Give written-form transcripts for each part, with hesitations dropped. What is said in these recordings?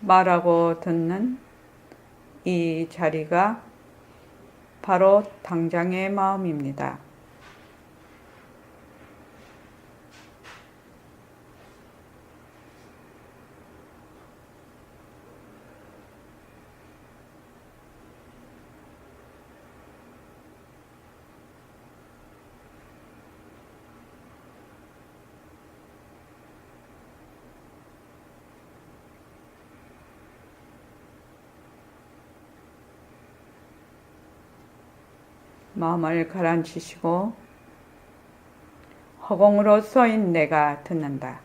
말하고 듣는 이 자리가 바로 당장의 마음입니다. 마음을 가라앉히시고 허공으로 쏘인 내가 듣는다.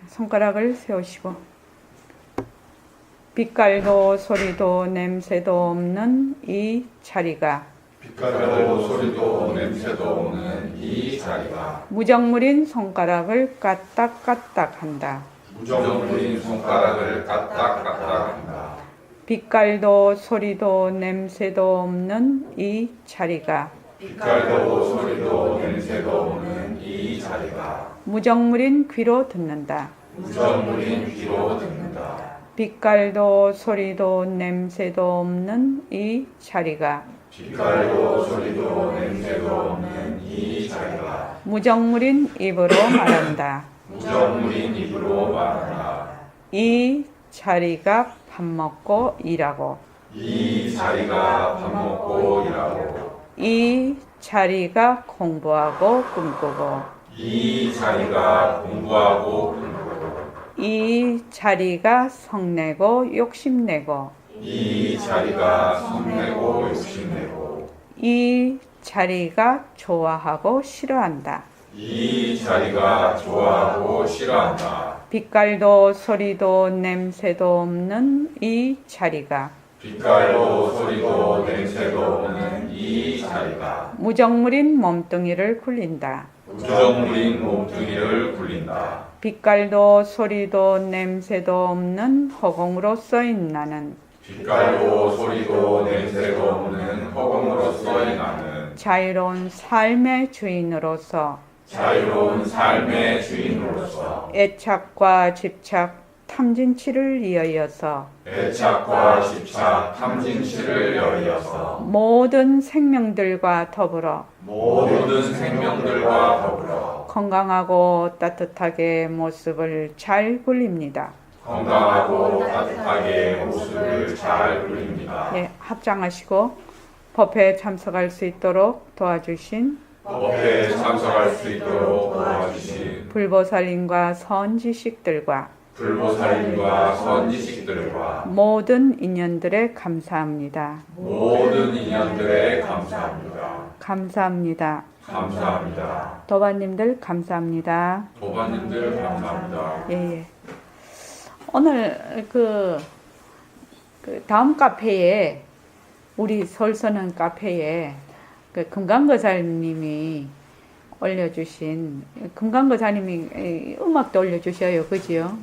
손가락을 세우시고 빛깔도 소리도 냄새도 없는 이 자리가 빛깔도 소리도 냄새도 없는 이 자리가 무정물인 손가락을 까딱까딱 한다. 무정물인 손가락을 까딱까딱한다. 빛깔도 소리도 냄새도 없는 이 자리가 빛깔도 소리도 냄새도 없는 이 자리가 무정물인 귀로 듣는다. 무정물인 귀로 듣는다. 빛깔도 소리도 냄새도 없는 이 자리가 빛깔도 소리도 냄새도 없는 이 자리가 무정물인 입으로 말한다. 무정물인 입으로 말한다. 이 자리가 밥 먹고 일하고 이 자리가 밥 먹고 일하고 이 자리가 공부하고 꿈꾸고 이 자리가 공부하고 꿈꾸고 이 자리가 성내고 욕심내고 이 자리가 성내고 욕심내고 이 자리가 좋아하고 싫어한다. 이 자리가 좋아하고 싫어한다. 빛깔도 소리도 냄새도 없는 이 자리가 빛깔도 소리도 냄새도 없는 이 자리가 무정물인 몸뚱이를 굴린다. 무정물인 몸뚱이를 굴린다. 빛깔도 소리도 냄새도 없는 허공으로 쏘인 나는 빛깔도 소리도 냄새도 없는 허공으로서의 나는 자유로운 삶의 주인으로서 자유로운 삶의 주인으로서 애착과 집착, 탐진치를 이어서 애착과 집착, 탐진치를 여이어서 모든 생명들과 더불어 모든 생명들과 더불어 건강하고 따뜻하게 모습을 잘 굴립니다. 건강하고 따뜻하게 모습을 잘 굴립니다. 예, 합장하시고 법회에 참석할 수 있도록 도와주신 법회에 참석할 수 있도록 도와주신 불보살님과 선지식들과 불보살님과 선지식들과 모든 인연들에 감사합니다. 모든 인연들에 감사합니다. 감사합니다. 감사합니다. 도반님들 감사합니다. 도반님들 감사합니다. 예. 오늘 그 다음 카페에 우리 서울서는 카페에 그 금강거사님이 올려주신 금강거사님이 음악도 올려주셔요, 그지요?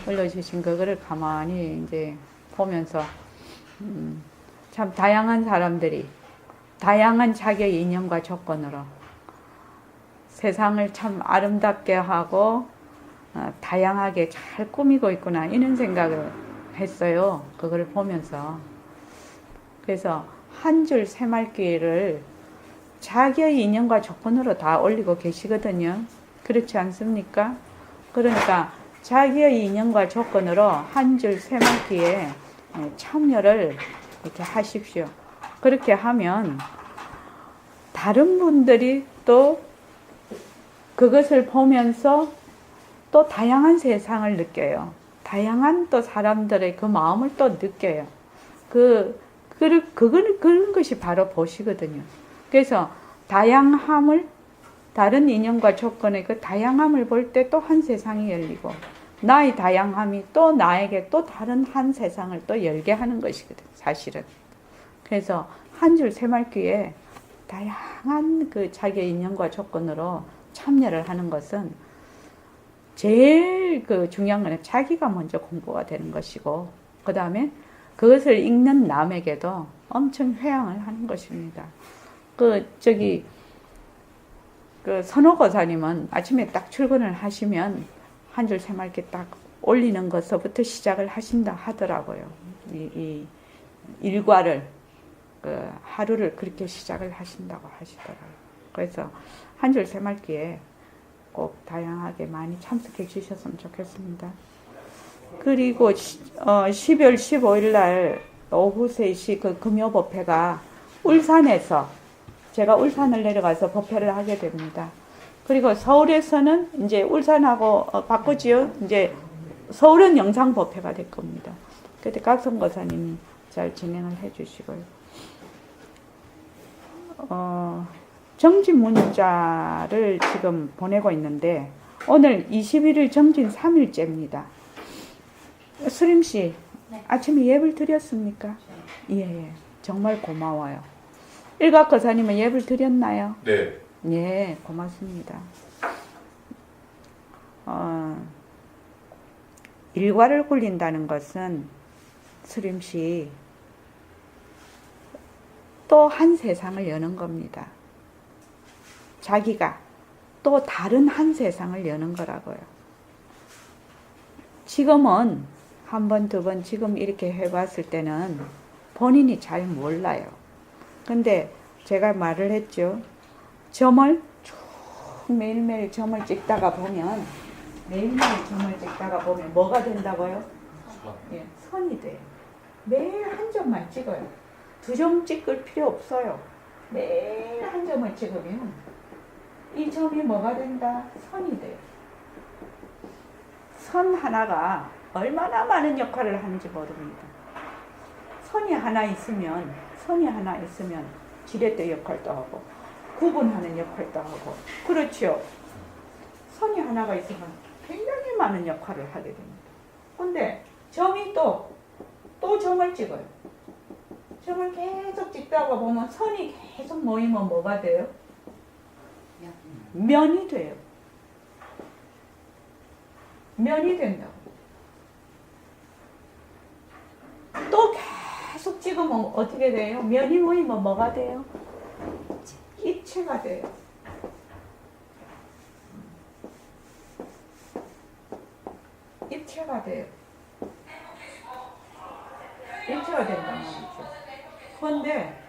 올려주신 그거를 가만히 이제 보면서 참 다양한 사람들이 다양한 자기의 인연과 조건으로 세상을 참 아름답게 하고 다양하게 잘 꾸미고 있구나 이런 생각을 했어요. 그걸 보면서. 그래서 한 줄 새말귀를 자기의 인연과 조건으로 다 올리고 계시거든요. 그렇지 않습니까? 그러니까 자기의 인연과 조건으로 한 줄 새말귀에 참여를 이렇게 하십시오. 그렇게 하면 다른 분들이 또 그것을 보면서 또 다양한 세상을 느껴요. 다양한 또 사람들의 그 마음을 또 느껴요. 그런 것이 바로 보시거든요. 그래서 다양함을, 다른 인연과 조건의 그 다양함을 볼 때 또 한 세상이 열리고, 나의 다양함이 또 나에게 또 다른 한 세상을 또 열게 하는 것이거든, 사실은. 그래서 한 줄 새말귀에 다양한 그 자기의 인연과 조건으로 참여를 하는 것은 제일 그 중요한 거는 자기가 먼저 공부가 되는 것이고, 그 다음에 그것을 읽는 남에게도 엄청 회양을 하는 것입니다. 그 선호고사님은 아침에 딱 출근을 하시면 한 줄 새말게 딱 올리는 것서부터 시작을 하신다 하더라고요. 이 일과를, 그 하루를 그렇게 시작을 하신다고 하시더라고요. 그래서 한 줄 새말기에 꼭 다양하게 많이 참석해 주셨으면 좋겠습니다. 그리고 12월 15일 날 오후 3시 그 금요법회가 울산에서, 제가 울산을 내려가서 법회를 하게 됩니다. 그리고 서울에서는 이제 울산하고 바꾸지요. 이제 서울은 영상 법회가 될 겁니다. 그때 각 선거사님이 잘 진행을 해 주시고요. 정진 문자를 지금 보내고 있는데, 오늘 21일 정진 3일째입니다. 수림씨, 네. 아침에 예불 드렸습니까? 예, 정말 고마워요. 일각거사님은 예불 드렸나요? 네. 예, 고맙습니다. 일과를 굴린다는 것은 수림씨 또 한 세상을 여는 겁니다. 자기가 또 다른 한 세상을 여는 거라고요. 지금은 한 번, 두 번 지금 이렇게 해봤을 때는 본인이 잘 몰라요. 근데 제가 말을 했죠. 점을 쭉 매일매일 점을 찍다가 보면, 매일매일 점을 찍다가 보면 뭐가 된다고요? 예, 선이 돼요. 매일 한 점만 찍어요. 두 점 찍을 필요 없어요. 매일 한 점을 찍으면 이 점이 뭐가 된다? 선이 돼요. 선 하나가 얼마나 많은 역할을 하는지 모릅니다. 선이 하나 있으면 지렛대 역할도 하고 구분하는 역할도 하고, 그렇죠. 선이 하나가 있으면 굉장히 많은 역할을 하게 됩니다. 근데 점이 또 점을 찍어요. 점을 계속 찍다가 보면 선이 계속 모이면 뭐가 돼요? 면이 돼요. 면이 된다고. 또 계속 찍으면 어떻게 돼요? 면이 모이면 뭐가 돼요? 입체가 돼요. 입체가 돼요. 입체가 된단 말이죠. 그런데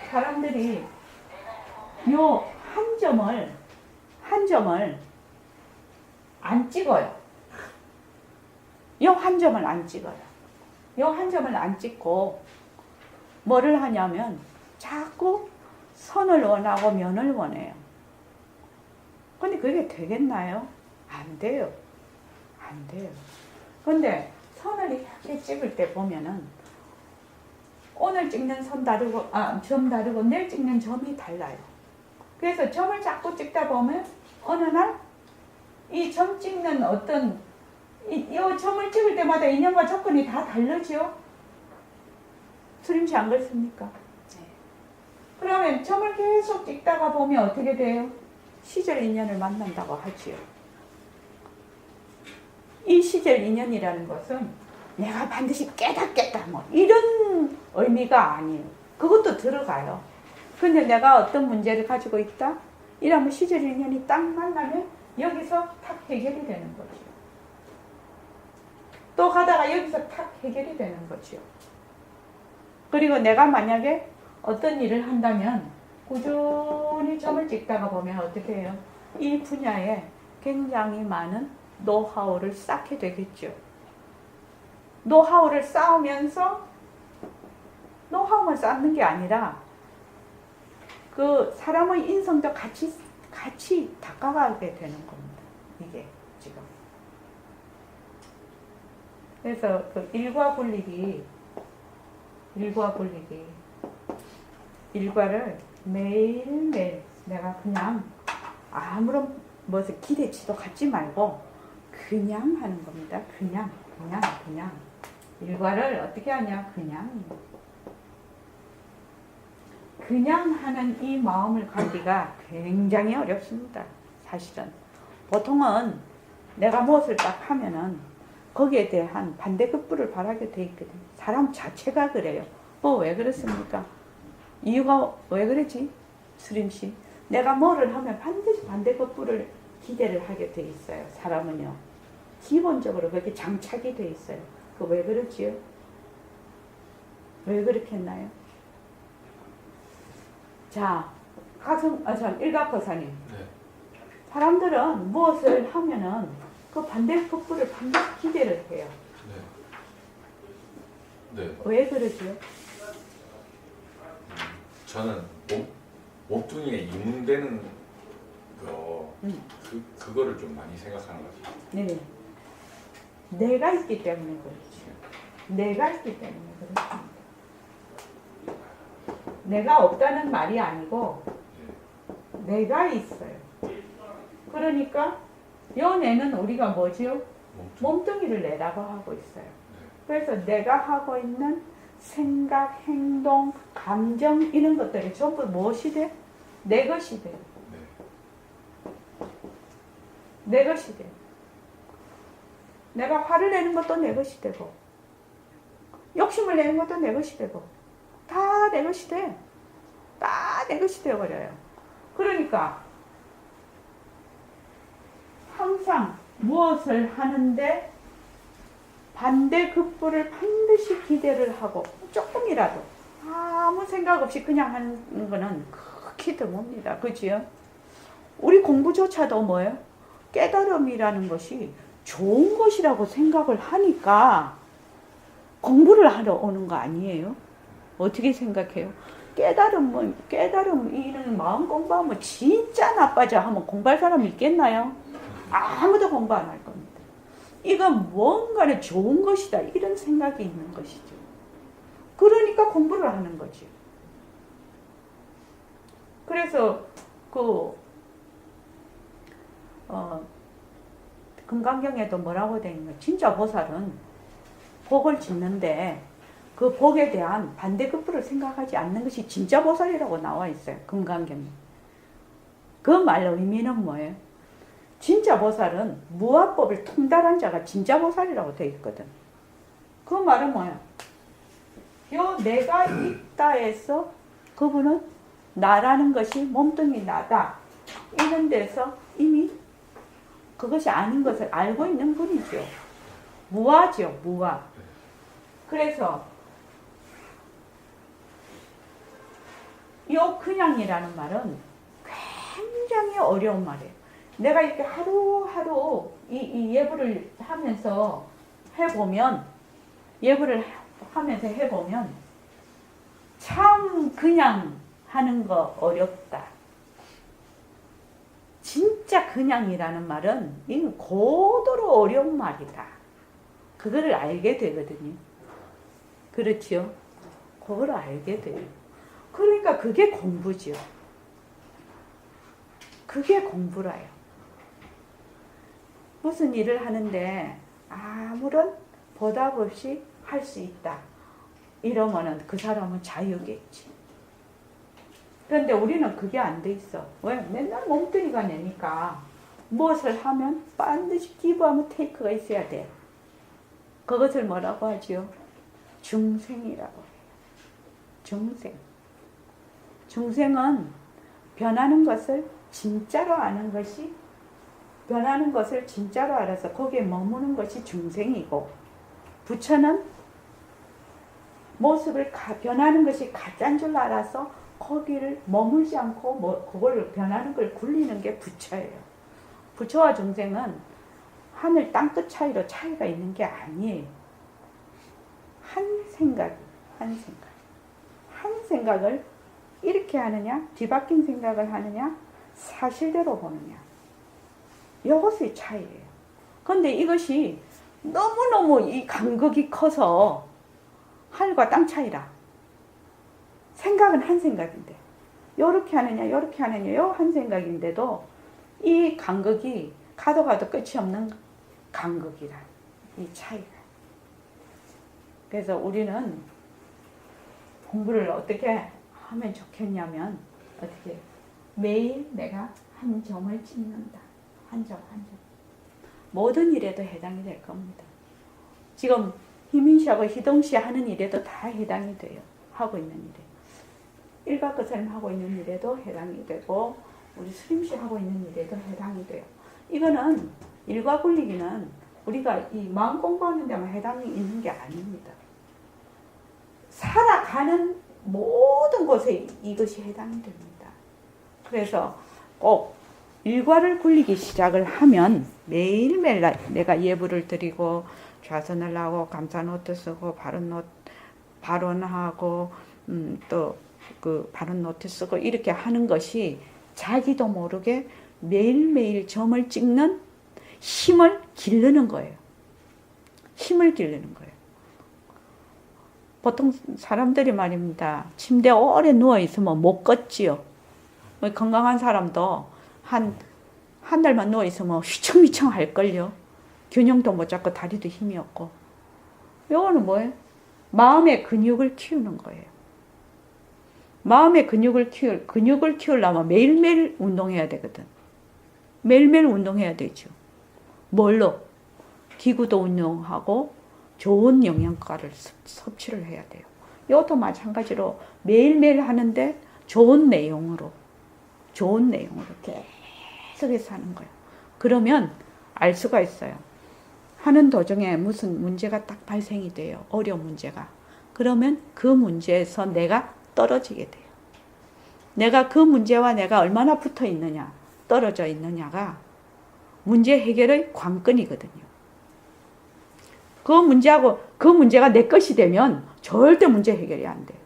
사람들이 요 한 점을 안 찍어요. 요 한 점을 안 찍어요. 요 한 점을 안 찍고 뭐를 하냐면 자꾸 선을 원하고 면을 원해요. 근데 그게 되겠나요? 안 돼요. 안 돼요. 근데 선을 이렇게 찍을 때 보면은 오늘 찍는 점 다르고 내일 찍는 점이 달라요. 그래서 점을 자꾸 찍다 보면 어느 날 이 점 찍는 이 점을 찍을 때마다 인연과 조건이 다 다르죠? 수림씨 안 그렇습니까? 네. 그러면 점을 계속 찍다가 보면 어떻게 돼요? 시절 인연을 만난다고 하지요. 이 시절 인연이라는 것은 내가 반드시 깨닫겠다 뭐 이런 의미가 아니에요. 그것도 들어가요. 근데 내가 어떤 문제를 가지고 있다? 이러면 시절 인연이 딱 만나면 여기서 탁 해결이 되는 거죠. 또 가다가 여기서 탁 해결이 되는 거죠. 그리고 내가 만약에 어떤 일을 한다면 꾸준히 점을 찍다가 보면 어떻게 해요? 이 분야에 굉장히 많은 노하우를 쌓게 되겠죠. 노하우를 쌓으면서 노하우만 쌓는 게 아니라 그 사람의 인성도 같이 닦아가게 되는 겁니다. 이게 지금. 그래서 그 일과 굴리기 일과를 매일매일 내가 그냥 아무런 무슨 기대치도 갖지 말고 그냥 하는 겁니다. 그냥 일과를 어떻게 하냐? 그냥 그냥 하는 이 마음을 갖기가 굉장히 어렵습니다. 사실은. 보통은 내가 무엇을 딱 하면은 거기에 대한 반대급부를 바라게 돼 있거든. 사람 자체가 그래요. 왜 그렇습니까? 이유가 왜 그러지? 수림씨. 내가 뭐를 하면 반드시 반대급부를 기대를 하게 돼 있어요. 사람은요. 기본적으로 그렇게 장착이 돼 있어요. 그 왜 그러지요? 왜 그렇게 했나요? 자, 일각거사님. 네. 사람들은 무엇을 하면은 그 반대급부를 반드시 기대를 해요. 네. 네. 왜 그러죠? 저는 몸뚱이에 이문되는 그거를 좀 많이 생각하는 것 같아요. 네. 내가 있기 때문에 그렇죠. 내가 있기 때문에 그렇습니다. 내가 없다는 말이 아니고 내가 있어요. 그러니까 요 내는 우리가 뭐지요? 몸뚱이를 내라고 하고 있어요. 그래서 내가 하고 있는 생각, 행동, 감정 이런 것들이 전부 무엇이 돼? 내 것이 돼. 내 것이 돼. 내가 화를 내는 것도 내 것이 되고 욕심을 내는 것도 내 것이 되고 다 내 것이 돼. 다 내 것이 되어버려요. 그러니까 항상 무엇을 하는데 반대급부를 반드시 기대를 하고 조금이라도 아무 생각 없이 그냥 하는 거는 극히 드뭅니다. 그지요? 우리 공부조차도 뭐예요? 깨달음이라는 것이 좋은 것이라고 생각을 하니까 공부를 하러 오는 거 아니에요? 어떻게 생각해요? 깨달음이는 마음 공부하면 진짜 나빠져 하면 공부할 사람이 있겠나요? 아무도 공부 안 할 겁니다. 이건 뭔가는 좋은 것이다 이런 생각이 있는 것이죠. 그러니까 공부를 하는 거지. 그래서 금강경에도 뭐라고 되어 있는 거야? 진짜 보살은 복을 짓는데 그 복에 대한 반대급부를 생각하지 않는 것이 진짜 보살이라고 나와 있어요. 금강경에. 그 말 의미는 뭐예요? 진짜 보살은 무아법을 통달한 자가 진짜 보살이라고 되어 있거든. 그 말은 뭐야? 요 내가 있다에서 그분은 나라는 것이 몸뚱이 나다. 이런 데서 이미 그것이 아닌 것을 알고 있는 분이죠. 무아죠, 무아. 그래서 요 그냥이라는 말은 굉장히 어려운 말이에요. 내가 이렇게 하루하루 이 예불을 하면서 해보면 참 그냥 하는 거 어렵다. 진짜 그냥이라는 말은 이건 고도로 어려운 말이다. 그거를 알게 되거든요. 그렇지요? 그걸 알게 돼요. 그러니까 그게 공부지요. 그게 공부라요. 무슨 일을 하는데 아무런 보답 없이 할 수 있다. 이러면은 그 사람은 자유겠지. 그런데 우리는 그게 안 돼 있어. 왜? 맨날 몸뚱이가 내니까 무엇을 하면 반드시 기부하면 테이크가 있어야 돼. 그것을 뭐라고 하지요? 중생이라고 해요. 중생. 중생은 변하는 것을 진짜로 아는 것이, 변하는 것을 진짜로 알아서 거기에 머무는 것이 중생이고, 부처는 모습을 변하는 것이 가짜인 줄 알아서 거기를 머물지 않고 그걸 변하는 걸 굴리는 게 부처예요. 부처와 중생은 하늘 땅끝 차이로 차이가 있는 게 아니에요. 한 생각을 이렇게 하느냐, 뒤바뀐 생각을 하느냐, 사실대로 보느냐. 이것의 차이예요. 그런데 이것이 너무너무 이 간극이 커서 하늘과 땅 차이라. 생각은 한 생각인데 요렇게 하느냐 요렇게 하느냐 요 한 생각인데도 이 간극이 가도 끝이 없는 간극이라. 이 차이가. 그래서 우리는 공부를 어떻게 하면 좋겠냐면 어떻게 매일 내가 한 점을 찍는다. 한 점, 한 점. 모든 일에도 해당이 될 겁니다. 지금 희민 씨하고 희동 씨 하는 일에도 다 해당이 돼요. 하고 있는 일에. 일각거사님 하고 있는 일에도 해당이 되고 우리 수림 씨 하고 있는 일에도 해당이 돼요. 이거는 일과 굴리기는 우리가 이 마음 공부하는 데만 해당이 있는 게 아닙니다. 살아가는 모든 곳에 이것이 해당이 됩니다. 그래서 꼭 일과를 굴리기 시작을 하면 매일매일 내가 예불을 드리고 좌선을 하고 감사노트 쓰고 발언하고 또 그 발언 노트 쓰고 이렇게 하는 것이 자기도 모르게 매일매일 점을 찍는 힘을 기르는 거예요. 힘을 기르는 거예요. 보통 사람들이 말입니다. 침대에 오래 누워있으면 못 걷지요. 건강한 사람도 한 달만 누워있으면 휘청휘청 할걸요. 균형도 못 잡고 다리도 힘이 없고. 이거는 뭐예요? 마음의 근육을 키우는 거예요. 마음의 근육을 키우려면 매일매일 운동해야 되거든. 매일매일 운동해야 되죠. 뭘로? 기구도 운동하고 좋은 영양가를 섭취를 해야 돼요. 이것도 마찬가지로 매일매일 하는데 좋은 내용으로 계속해서 하는 거예요. 그러면 알 수가 있어요. 하는 도중에 무슨 문제가 딱 발생이 돼요. 어려운 문제가. 그러면 그 문제에서 내가 떨어지게 돼요. 내가 그 문제와 내가 얼마나 붙어 있느냐, 떨어져 있느냐가 문제 해결의 관건이거든요. 그 문제가 내 것이 되면 절대 문제 해결이 안 돼요.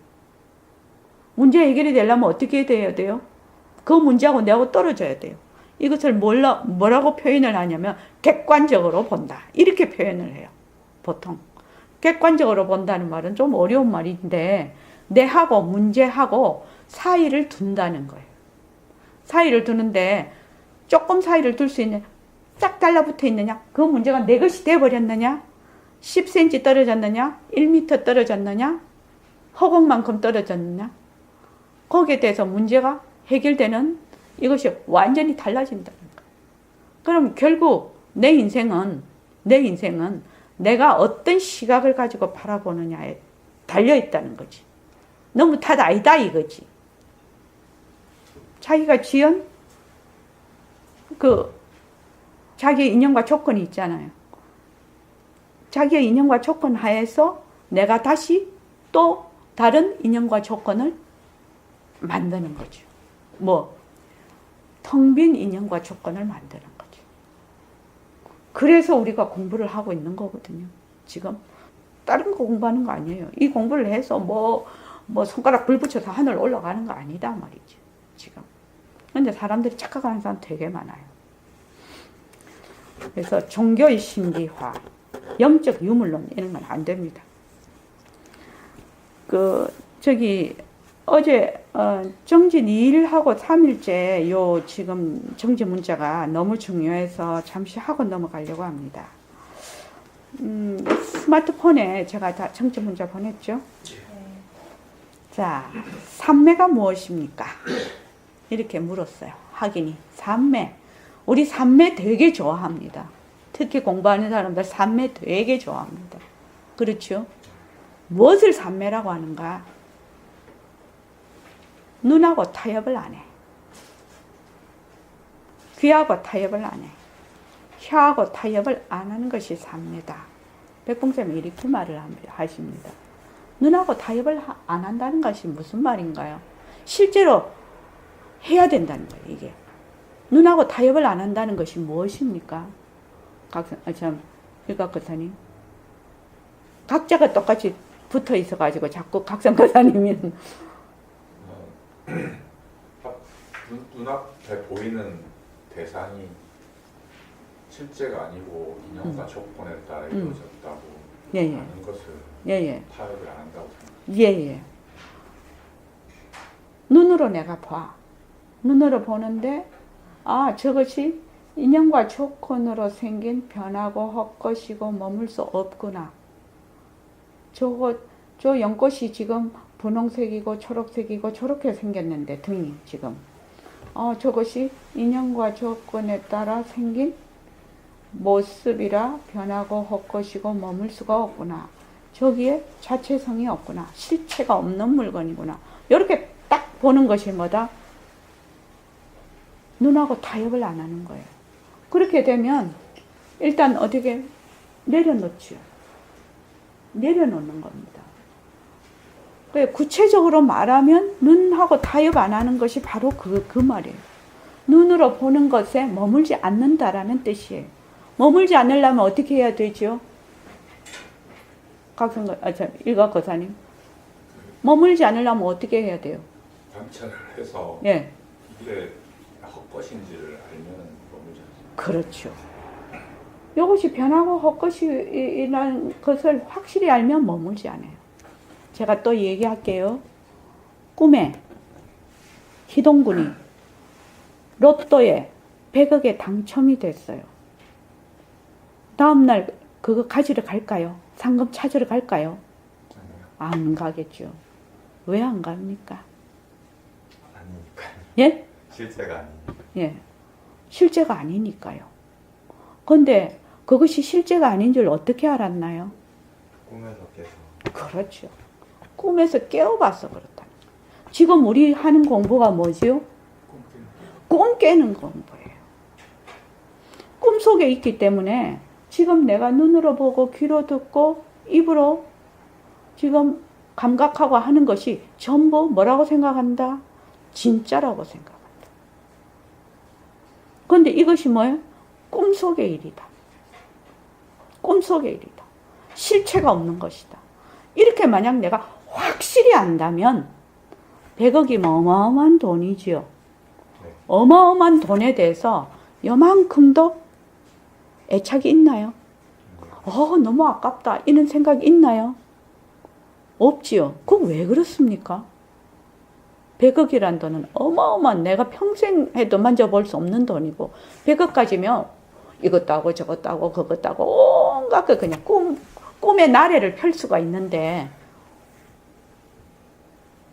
문제 해결이 되려면 어떻게 돼야 돼요? 그 문제하고 내하고 떨어져야 돼요. 이것을 뭐라고 표현을 하냐면 객관적으로 본다. 이렇게 표현을 해요. 보통. 객관적으로 본다는 말은 좀 어려운 말인데 내하고 문제하고 사이를 둔다는 거예요. 사이를 두는데 조금 사이를 둘 수 있는 딱 달라붙어 있느냐? 그 문제가 내 것이 돼버렸느냐? 10cm 떨어졌느냐? 1m 떨어졌느냐? 허공만큼 떨어졌느냐? 거기에 대해서 문제가 해결되는 이것이 완전히 달라진다는 거예요. 그럼 결국 내 인생은 내가 어떤 시각을 가지고 바라보느냐에 달려있다는 거지. 너무 탓 아니다 이거지. 자기가 지은 자기의 인연과 조건이 있잖아요. 자기의 인연과 조건 하에서 내가 다시 또 다른 인연과 조건을 만드는 거죠. 텅 빈 인연과 조건을 만드는 거죠. 그래서 우리가 공부를 하고 있는 거거든요. 지금 다른 거 공부하는 거 아니에요. 이 공부를 해서 손가락 불 붙여서 하늘 올라가는 거 아니다 말이죠. 지금. 근데 사람들이 착각하는 사람 되게 많아요. 그래서 종교의 신비화, 영적 유물론 이런 건 안 됩니다. 어제 정진 2일하고 3일째 지금 정지 문자가 너무 중요해서 잠시 하고 넘어가려고 합니다. 스마트폰에 제가 다 정지 문자 보냈죠? 자, 삼매가 무엇입니까? 이렇게 물었어요. 학인이. 삼매. 우리 삼매 되게 좋아합니다. 특히 공부하는 사람들 삼매 되게 좋아합니다. 그렇죠? 무엇을 삼매라고 하는가? 눈하고 타협을 안 해. 귀하고 타협을 안 해. 혀하고 타협을 안 하는 것이 삼매다. 백봉쌤이 이렇게 말을 하십니다. 눈하고 타협을 안 한다는 것이 무슨 말인가요? 실제로 해야 된다는 거예요, 이게. 눈하고 타협을 안 한다는 것이 무엇입니까? 일각거사님. 각자가 똑같이 붙어 있어가지고 자꾸 각성거사님이 눈앞에 보이는 대상이 실제가 아니고 인연과 조건에 따라 이루어졌다고 하는 것을 타협을 안 한다고 생각합니다. 눈으로 내가 봐. 눈으로 보는데 저것이 인연과 조건으로 생긴 변하고 헛것이고 머물 수 없구나. 저 연꽃이 지금 분홍색이고 초록색이고 저렇게 생겼는데 등이 지금 저것이 인연과 조건에 따라 생긴 모습이라 변하고 헛것이고 머물 수가 없구나. 저기에 자체성이 없구나. 실체가 없는 물건이구나. 이렇게 딱 보는 것이 뭐다? 눈하고 타협을 안 하는 거예요. 그렇게 되면 일단 어떻게 내려놓지요. 내려놓는 겁니다. 구체적으로 말하면 눈하고 타협 안 하는 것이 바로 그 말이에요. 눈으로 보는 것에 머물지 않는다라는 뜻이에요. 머물지 않으려면 어떻게 해야 되죠? 일각 거사님. 머물지 않으려면 어떻게 해야 돼요? 관찰을 해서 예. 이게 헛것인지를 알면 머물지 않습니다. 그렇죠. 이것이 변하고 헛것이라는 것을 확실히 알면 머물지 않아요. 제가 또 얘기할게요. 꿈에 희동군이 로또에 100억에 당첨이 됐어요. 다음날 그거 가지러 갈까요? 상금 찾으러 갈까요? 안 가겠죠. 왜 안 갑니까? 아니니까요. 예? 실제가 아니니까. 예. 실제가 아니니까요. 근데 그것이 실제가 아닌 줄 어떻게 알았나요? 꿈에서 깨서. 그렇죠. 꿈에서 깨어봐서 그렇다. 지금 우리 하는 공부가 뭐지요? 꿈 깨는 공부예요. 꿈속에 있기 때문에 지금 내가 눈으로 보고 귀로 듣고 입으로 지금 감각하고 하는 것이 전부 뭐라고 생각한다? 진짜라고 생각한다. 그런데 이것이 뭐예요? 꿈속의 일이다. 꿈속의 일이다. 실체가 없는 것이다. 이렇게 만약 내가 확실히 안다면 100억이면 어마어마한 돈이지요. 네. 어마어마한 돈에 대해서 요만큼도 애착이 있나요? 너무 아깝다 이런 생각이 있나요? 없지요. 그건 왜 그렇습니까? 100억이란 돈은 어마어마한 내가 평생 해도 만져볼 수 없는 돈이고 100억 가지면 이것도 하고 저것도 하고 그것도 하고 온갖 거 그냥 꿈의 나래를 펼 수가 있는데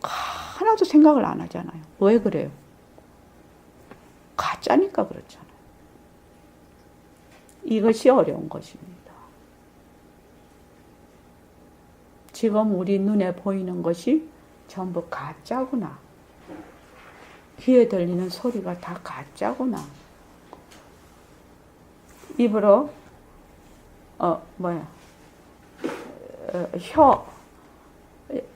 하나도 생각을 안 하잖아요. 왜 그래요? 가짜니까 그렇잖아요. 이것이 어려운 것입니다. 지금 우리 눈에 보이는 것이 전부 가짜구나. 귀에 들리는 소리가 다 가짜구나. 입으로 혀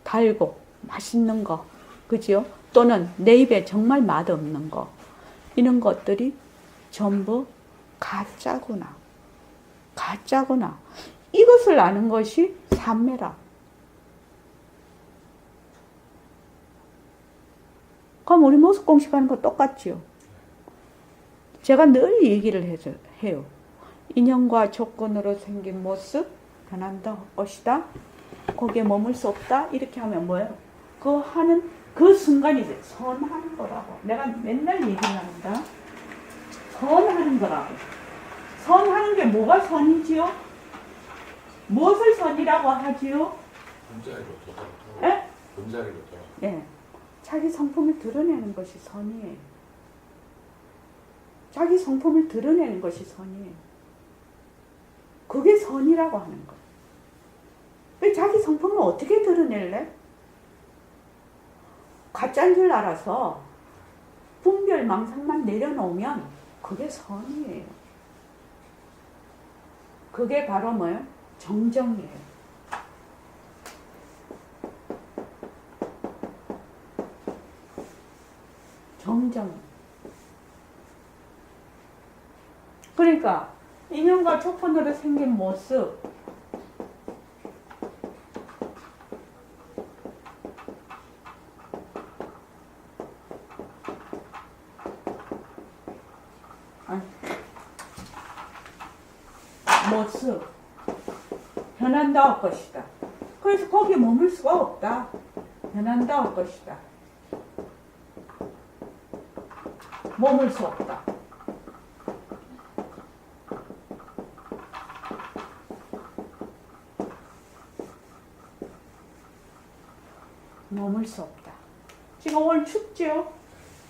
달고 맛있는 거, 그지요? 또는 내 입에 정말 맛없는 거, 이런 것들이 전부 가짜구나. 가짜구나. 이것을 아는 것이 삼매라. 그럼 우리 모습 공식하는 거 똑같지요. 제가 늘 얘기를 해요. 인연과 조건으로 생긴 모습 변한다 것이다. 거기에 머물 수 없다. 이렇게 하면 뭐예요? 그 순간이 선하는 거라고. 내가 맨날 얘기를 합니다. 선하는 거라고. 선하는 게 뭐가 선이지요? 무엇을 선이라고 하지요? 본자리로 돌아가고. 예? 본자리로 돌아가고. 예. 자기 성품을 드러내는 것이 선이에요. 자기 성품을 드러내는 것이 선이에요. 그게 선이라고 하는 거예요. 왜 자기 성품을 어떻게 드러낼래? 가짜인 줄 알아서 분별 망상만 내려놓으면 그게 선이에요. 그게 바로 뭐예요? 정정이에요. 정정. 그러니까 인연과 조건으로 생긴 모습, 모습 변한다 할 것이다. 그래서 거기에 머물 수가 없다. 변한다 할 것이다. 머물 수 없다. 머물 수 없다. 지금 오늘 춥죠?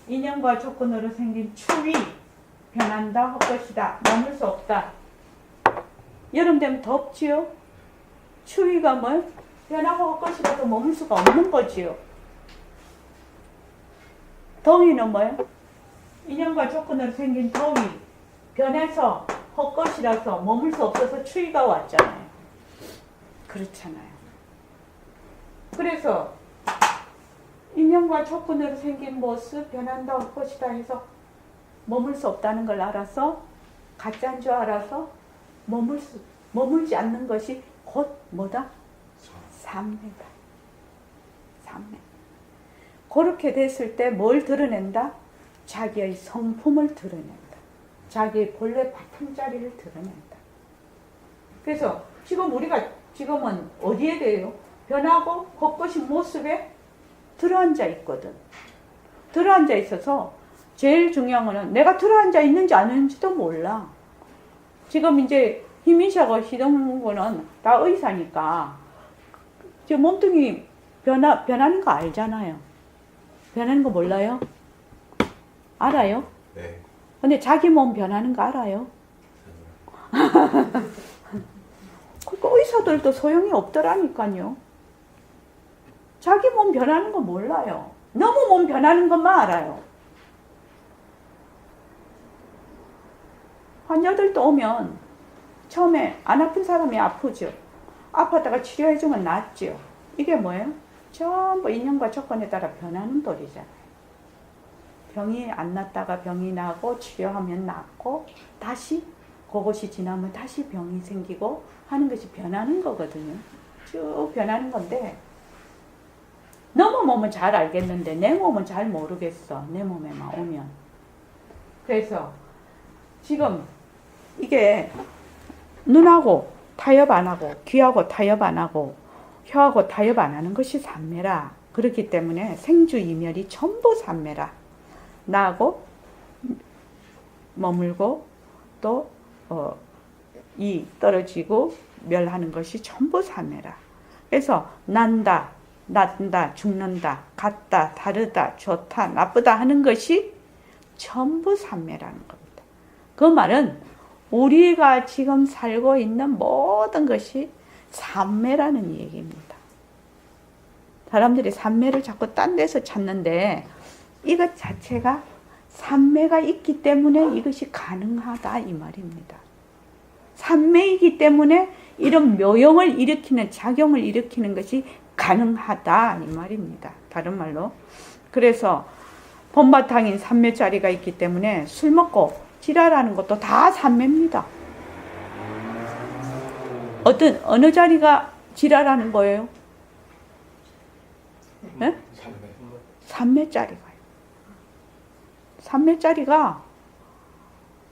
인연과 조건으로 생긴 추위, 변한다, 헛것이다, 머물 수 없다. 여름 되면 덥지요? 추위가 뭐? 변하고 헛것이라도 머물 수가 없는 거지요. 더위는 뭐예요? 인연과 조건으로 생긴 더위, 변해서 헛것이라서 머물 수 없어서 추위가 왔잖아요. 그렇잖아요. 그래서 인연과 조건으로 생긴 모습, 변한다, 헛것이다 해서 머물 수 없다는 걸 알아서, 가짜인 줄 알아서 머물지 않는 것이 곧 뭐다? 삼매다. 삼매. 그렇게 됐을 때 뭘 드러낸다? 자기의 성품을 드러낸다. 자기의 본래 바탕자리를 드러낸다. 그래서 지금 우리가 지금은 어디에 대해요? 변하고 헛것인 모습에 들어앉아 있거든. 들어앉아 있어서 제일 중요한 거는 내가 들어앉아 있는지 안 있는지도 몰라. 지금 이제 희민씨하고 희동군은 다 의사니까 지금 몸뚱이 변하는 거 알잖아요. 변하는 거 몰라요? 알아요? 네. 근데 자기 몸 변하는 거 알아요? 그러니까 의사들도 소용이 없더라니까요. 자기 몸 변하는 거 몰라요. 너무 몸 변하는 것만 알아요. 환자들도 오면 처음에 안 아픈 사람이 아프죠. 아팠다가 치료해주면 낫죠. 이게 뭐예요? 전부 인연과 조건에 따라 변하는 도리잖아요. 병이 안 났다가 병이 나고 치료하면 낫고 다시 그것이 지나면 다시 병이 생기고 하는 것이 변하는 거거든요. 쭉 변하는 건데 너무 몸은 잘 알겠는데 내 몸은 잘 모르겠어. 내 몸에만 오면. 그래서 지금 이게 눈하고 타협 안 하고 귀하고 타협 안 하고 혀하고 타협 안 하는 것이 삼매라. 그렇기 때문에 생주이멸이 전부 삼매라. 나하고 머물고 또 이 떨어지고 멸하는 것이 전부 삼매라. 그래서 난다, 죽는다, 같다, 다르다, 좋다, 나쁘다 하는 것이 전부 삼매라는 겁니다. 그 말은 우리가 지금 살고 있는 모든 것이 삼매라는 얘기입니다. 사람들이 삼매를 자꾸 딴 데서 찾는데 이것 자체가 삼매가 있기 때문에 이것이 가능하다 이 말입니다. 삼매이기 때문에 이런 묘용을 일으키는 작용을 일으키는 것이 가능하다 이 말입니다. 다른 말로. 그래서 본바탕인 삼매자리가 있기 때문에 술 먹고 지랄하는 것도 다 삼매입니다. 어느 자리가 지랄하는 거예요? 네? 삼매자리가요. 삼매자리가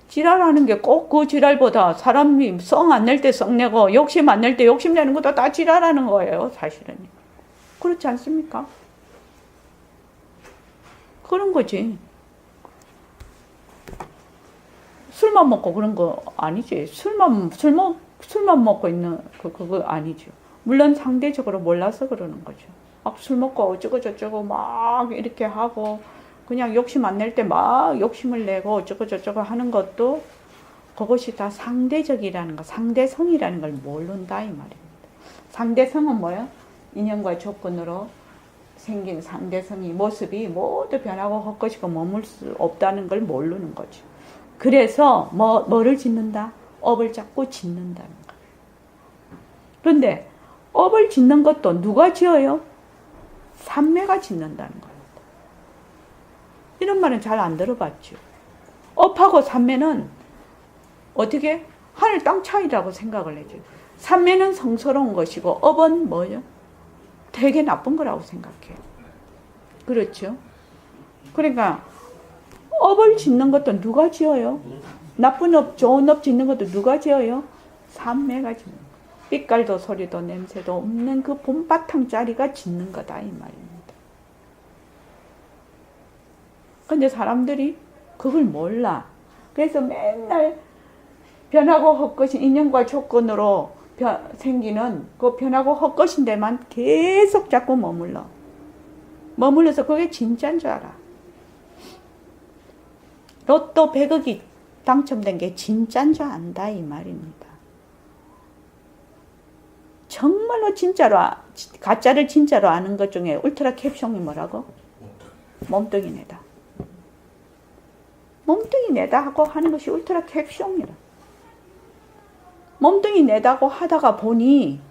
지랄하는 게 꼭 그 지랄보다 사람이 성 안 낼 때 성 내고 욕심 안 낼 때 욕심 내는 것도 다 지랄하는 거예요. 사실은. 그렇지 않습니까? 그런 거지. 술만 먹고 그런 거 아니지. 술만 먹고 있는 그거 아니죠. 물론 상대적으로 몰라서 그러는 거죠. 막 술 먹고 어쩌고 저쩌고 막 이렇게 하고 그냥 욕심 안 낼 때 막 욕심을 내고 어쩌고 저쩌고 하는 것도 그것이 다 상대적이라는 거, 상대성이라는 걸 모른다 이 말입니다. 상대성은 뭐예요? 인연과 조건으로 생긴 상대성이 모습이 모두 변하고 헛것이고 머물 수 없다는 걸 모르는 거죠. 그래서 뭐를 짓는다? 업을 자꾸 짓는다는 거예요. 그런데 업을 짓는 것도 누가 지어요? 삼매가 짓는다는 겁니다. 이런 말은 잘 안 들어봤죠. 업하고 삼매는 어떻게 하늘 땅 차이라고 생각을 해줘요. 삼매는 성스러운 것이고 업은 뭐예요? 되게 나쁜 거라고 생각해요. 그렇죠? 그러니까 업을 짓는 것도 누가 지어요? 나쁜 업, 좋은 업 짓는 것도 누가 지어요? 삼매가 짓는 거예요. 빛깔도 소리도 냄새도 없는 그 본바탕 자리가 짓는 거다 이 말입니다. 근데 사람들이 그걸 몰라. 그래서 맨날 변하고 헛것인 인연과 조건으로 생기는 그 변하고 헛것인 데만 계속 자꾸 머물러. 머물러서 그게 진짜인 줄 알아. 로또 100억이 당첨된 게 진짜인 줄 안다 이 말입니다. 정말로 진짜로 가짜를 진짜로 아는 것 중에 울트라 캡숑이 뭐라고? 몸뚱이 내다. 몸뚱이 내다 하고 하는 것이 울트라 캡숑이라. 몸뚱이 내다고 하다가 보니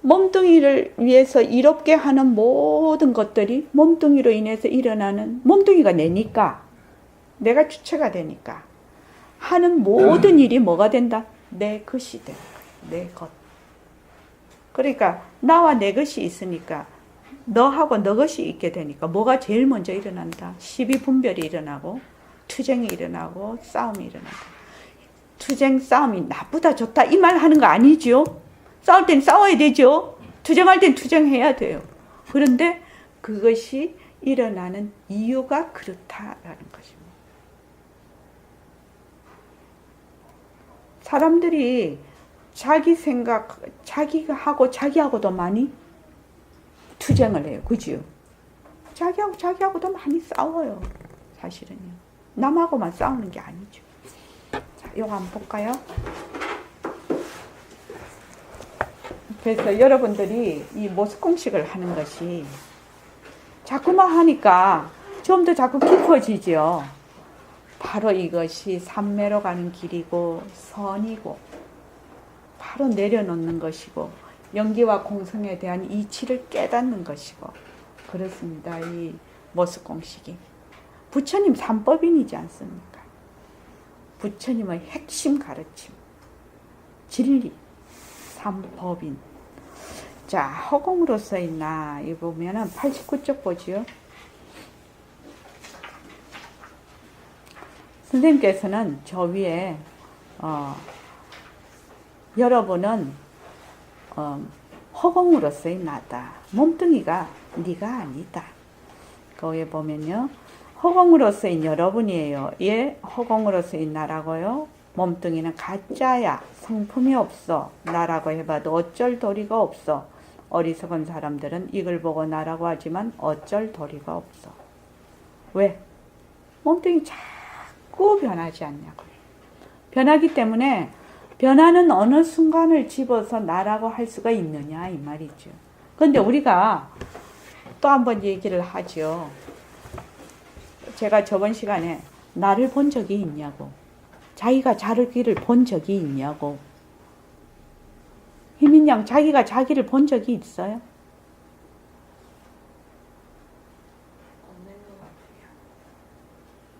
몸뚱이를 위해서 이롭게 하는 모든 것들이 몸뚱이로 인해서 일어나는, 몸뚱이가 내니까, 내가 주체가 되니까 하는 모든 일이 뭐가 된다? 내 것이 된다. 내 것. 그러니까 나와 내 것이 있으니까 너하고 너 것이 있게 되니까 뭐가 제일 먼저 일어난다? 시비분별이 일어나고 투쟁이 일어나고 싸움이 일어난다. 투쟁 싸움이 나쁘다 좋다 이 말 하는 거 아니죠? 싸울 땐 싸워야 되죠? 투쟁할 땐 투쟁해야 돼요. 그런데 그것이 일어나는 이유가 그렇다라는 것입니다. 사람들이 자기 생각, 자기가 하고 자기하고도 많이 투쟁을 해요. 그죠? 자기하고도 많이 싸워요. 사실은요. 남하고만 싸우는 게 아니죠. 자, 이거 한번 볼까요? 그래서 여러분들이 이 모습공식을 하는 것이 자꾸만 하니까 좀 더 자꾸 깊어지죠. 바로 이것이 삼매로 가는 길이고 선이고 바로 내려놓는 것이고 연기와 공성에 대한 이치를 깨닫는 것이고 그렇습니다. 이 모습공식이 부처님 삼법인이지 않습니까? 부처님의 핵심 가르침 진리 삼법인. 자, 허공으로서의 나, 이 보면은 89쪽 보지요. 선생님께서는 저 위에, 여러분은, 허공으로서의 나다. 몸뚱이가 네가 아니다. 거기에 보면요. 허공으로서의 여러분이에요. 예, 허공으로서의 나라고요. 몸뚱이는 가짜야. 성품이 없어. 나라고 해봐도 어쩔 도리가 없어. 어리석은 사람들은 이걸 보고 나라고 하지만 어쩔 도리가 없어. 왜? 몸뚱이 자꾸 변하지 않냐고요. 변하기 때문에 변하는 어느 순간을 집어서 나라고 할 수가 있느냐 이 말이죠. 그런데 우리가 또 한번 얘기를 하죠. 제가 저번 시간에 나를 본 적이 있냐고. 자기가 자기를 본 적이 있냐고. 희민양 자기가 자기를 본 적이 있어요?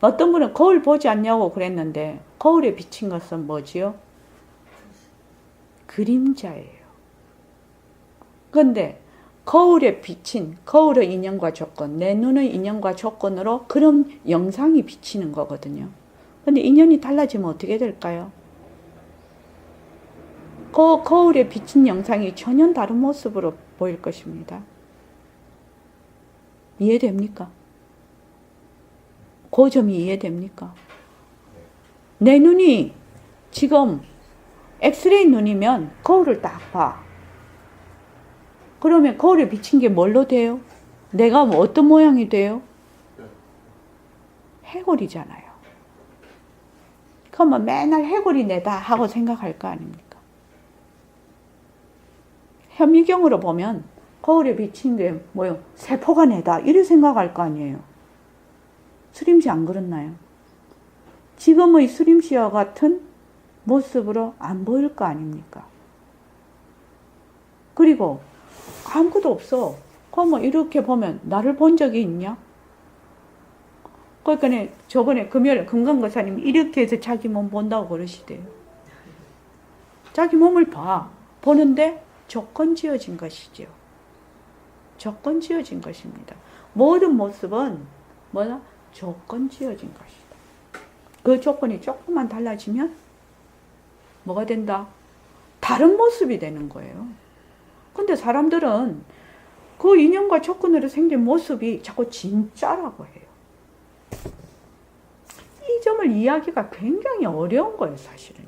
어떤 분은 거울 보지 않냐고 그랬는데 거울에 비친 것은 뭐지요? 그림자예요. 그런데 거울에 비친 거울의 인연과 조건, 내 눈의 인연과 조건으로 그런 영상이 비치는 거거든요. 그런데 인연이 달라지면 어떻게 될까요? 그 거울에 비친 영상이 전혀 다른 모습으로 보일 것입니다. 이해됩니까? 그 점이 이해됩니까? 내 눈이 지금 엑스레이 눈이면 거울을 딱 봐. 그러면 거울에 비친 게 뭘로 돼요? 내가 어떤 모양이 돼요? 해골이잖아요. 그러면 맨날 해골이 내다 하고 생각할 거 아닙니까? 현미경으로 보면 거울에 비친 게 뭐요? 세포가 내다 이렇게 생각할 거 아니에요. 수림씨 안 그렇나요? 지금의 수림씨와 같은 모습으로 안 보일 거 아닙니까? 그리고 아무것도 없어. 그러면 이렇게 보면 나를 본 적이 있냐? 그러니까 저번에 금요일 금강거사님이 이렇게 해서 자기 몸 본다고 그러시대요. 자기 몸을 봐. 보는데 조건 지어진 것이죠. 조건 지어진 것입니다. 모든 모습은 뭐냐? 조건 지어진 것이다. 그 조건이 조금만 달라지면 뭐가 된다? 다른 모습이 되는 거예요. 근데 사람들은 그 인연과 조건으로 생긴 모습이 자꾸 진짜라고 해요. 이 점을 이해하기가 굉장히 어려운 거예요, 사실은.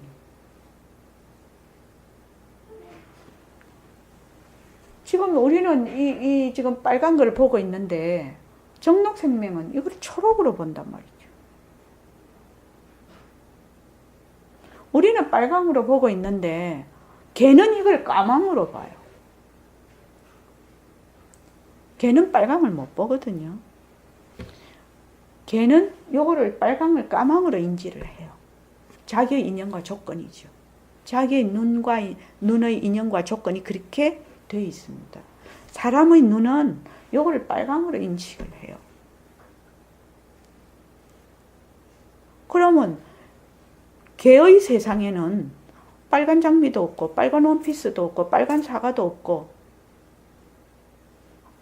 지금 지금 우리는 이 지금 빨간 걸 보고 있는데 정록생명은 이걸 초록으로 본단 말이죠. 우리는 빨강으로 보고 있는데 걔는 이걸 까망으로 봐요. 걔는 빨강을 못 보거든요. 걔는 요거를 빨강을 까망으로 인지를 해요. 자기의 인연과 조건이죠. 자기의 눈의 인연과 조건이 그렇게 되어 있습니다. 사람의 눈은 요거를 빨강으로 인식을 해요. 그러면 걔의 세상에는 빨간 장미도 없고 빨간 원피스도 없고 빨간 사과도 없고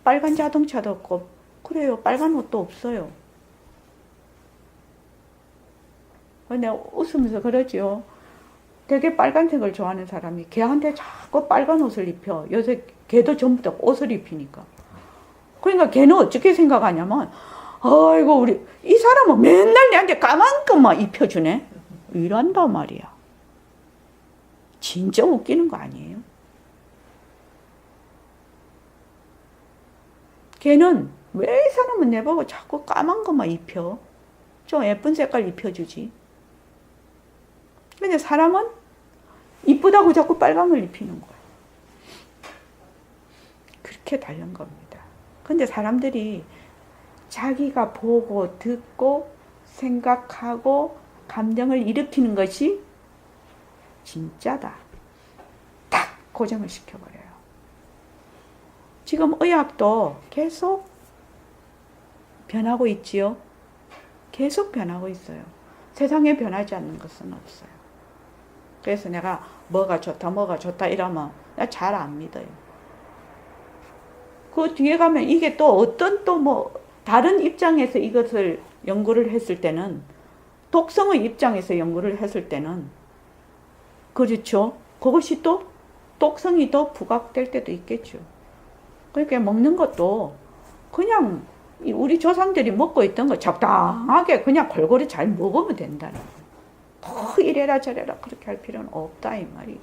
빨간 자동차도 없고 그래요. 빨간 옷도 없어요. 내가 웃으면서 그러죠. 되게 빨간색을 좋아하는 사람이 걔한테 자꾸 빨간 옷을 입혀. 요새 걔도 전부 다 옷을 입히니까. 그러니까 걔는 어떻게 생각하냐면 아이고 우리 이 사람은 맨날 내한테 까만 것만 입혀주네. 이란단 말이야. 진짜 웃기는 거 아니에요? 걔는 왜 이 사람은 내보고 자꾸 까만 것만 입혀? 좀 예쁜 색깔 입혀주지. 근데 사람은 이쁘다고 자꾸 빨간 걸 입히는 거야. 그렇게 다른 겁니다. 근데 사람들이 자기가 보고 듣고 생각하고 감정을 일으키는 것이 진짜다. 딱 고정을 시켜버려요. 지금 의학도 계속 변하고 있지요. 계속 변하고 있어요. 세상에 변하지 않는 것은 없어요. 그래서 내가 뭐가 좋다 이러면 나 잘 안 믿어요. 그 뒤에 가면 이게 또 어떤 또 뭐 다른 입장에서 이것을 연구를 했을 때는 독성의 입장에서 연구를 했을 때는 그렇죠. 그것이 또 독성이 더 부각될 때도 있겠죠. 그러니까 먹는 것도 그냥 우리 조상들이 먹고 있던 거 적당하게 그냥 골고루 잘 먹으면 된다는 거예요. 더 이래라 저래라 그렇게 할 필요는 없다 이 말이에요.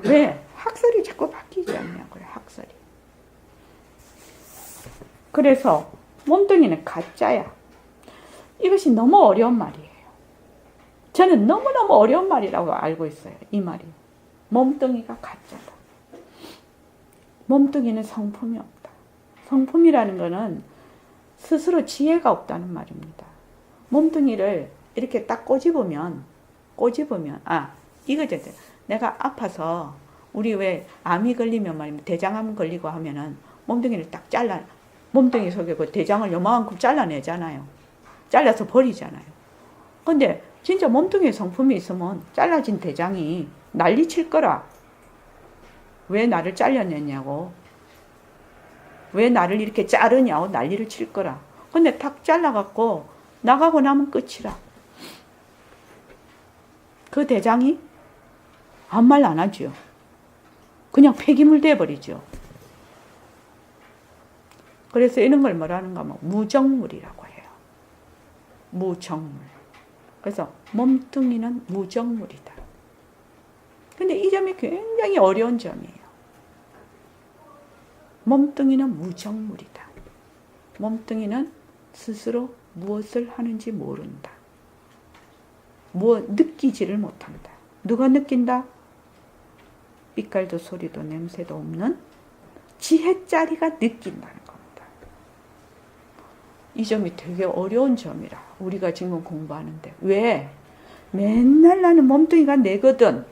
왜? 학설이 자꾸 바뀌지 않냐고요. 학설이. 그래서 몸뚱이는 가짜야. 이것이 너무 어려운 말이에요. 저는 너무너무 어려운 말이라고 알고 있어요. 이 말이. 몸뚱이가 가짜다. 몸뚱이는 성품이 없다. 성품이라는 것은 스스로 지혜가 없다는 말입니다. 몸뚱이를 이렇게 딱 꼬집으면 이거죠. 내가 아파서 우리 왜 암이 걸리면 말입니다. 대장암 걸리고 하면은 몸뚱이를 딱 몸뚱이 속에 그 대장을 요만큼 잘라내잖아요. 잘라서 버리잖아요. 근데 진짜 몸뚱이에 성품이 있으면 잘라진 대장이 난리 칠 거라. 왜 나를 잘라냈냐고. 왜 나를 이렇게 자르냐고 난리를 칠 거라. 근데 탁 잘라갖고 나가고 나면 끝이라. 그 대장이 아무 말 안 하죠. 그냥 폐기물 돼버리죠. 그래서 이런 걸 뭐라는가 하면 무정물이라고 해요. 무정물. 그래서 몸뚱이는 무정물이다. 근데 이 점이 굉장히 어려운 점이에요. 몸뚱이는 무정물이다. 몸뚱이는 스스로 무엇을 하는지 모른다. 느끼지를 못한다. 누가 느낀다? 빛깔도 소리도 냄새도 없는 지혜짜리가 느낀다는 겁니다. 이 점이 되게 어려운 점이라 우리가 지금 공부하는데 왜? 맨날 나는 몸뚱이가 내거든.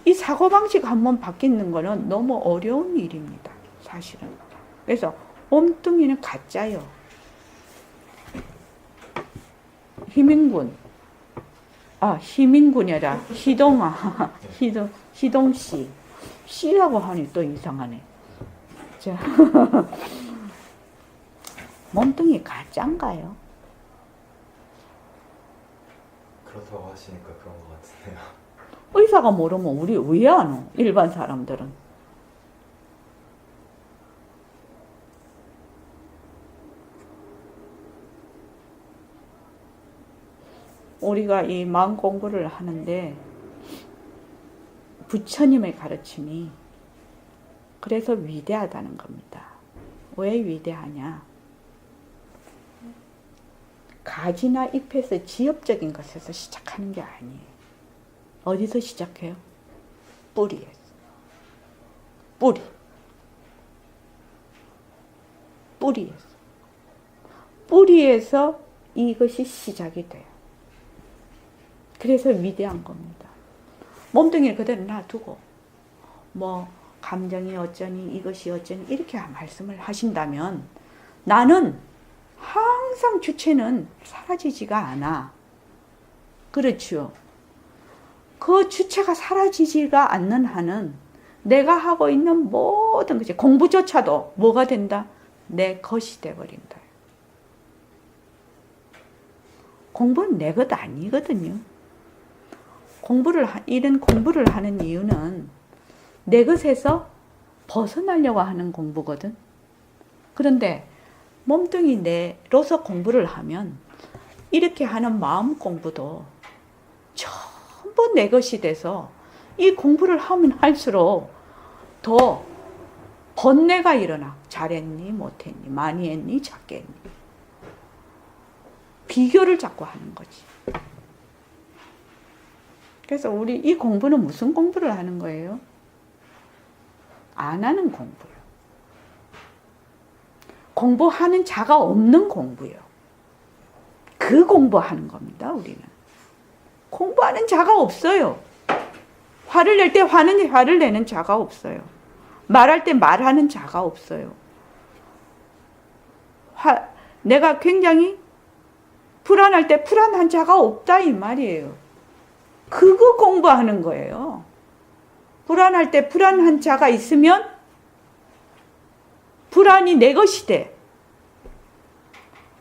이 사고방식 한번 바뀌는 거는 너무 어려운 일입니다. 사실은. 그래서 몸뚱이는 가짜요. 희민군이 아니라 희동씨. 씨라고 하니 또 이상하네. 자, 몸뚱이 가짜인가요? 그렇다고 하시니까 그런 것 같은데요. 의사가 모르면 우리 왜 아노? 일반 사람들은. 우리가 이 마음 공부를 하는데 부처님의 가르침이 그래서 위대하다는 겁니다. 왜 위대하냐? 가지나 잎에서 지엽적인 것에서 시작하는 게 아니에요. 어디서 시작해요? 뿌리에서. 뿌리에서. 뿌리에서 이것이 시작이 돼요. 그래서 위대한 겁니다. 몸뚱이를 그대로 놔두고 뭐 감정이 어쩌니 이것이 어쩌니 이렇게 말씀을 하신다면 나는 항상 주체는 사라지지가 않아. 그렇죠. 그 주체가 사라지지가 않는 한은 내가 하고 있는 모든 것이 공부조차도 뭐가 된다? 내 것이 돼버린다. 공부는 내 것 아니거든요. 이런 공부를 하는 이유는 내 것에서 벗어나려고 하는 공부거든. 그런데 몸뚱이 내로서 공부를 하면 이렇게 하는 마음 공부도 전부 내 것이 돼서 이 공부를 하면 할수록 더 번뇌가 일어나. 잘했니 못했니 많이 했니 작게 했니 비교를 자꾸 하는 거지. 그래서 우리 이 공부는 무슨 공부를 하는 거예요? 안 하는 공부예요. 공부하는 자가 없는 공부예요. 그 공부하는 겁니다, 우리는. 공부하는 자가 없어요. 화를 낼 때 화를 내는 자가 없어요. 말할 때 말하는 자가 없어요. 내가 굉장히 불안할 때 불안한 자가 없다 이 말이에요. 그거 공부하는 거예요. 불안할 때 불안한 자가 있으면 불안이 내 것이 돼.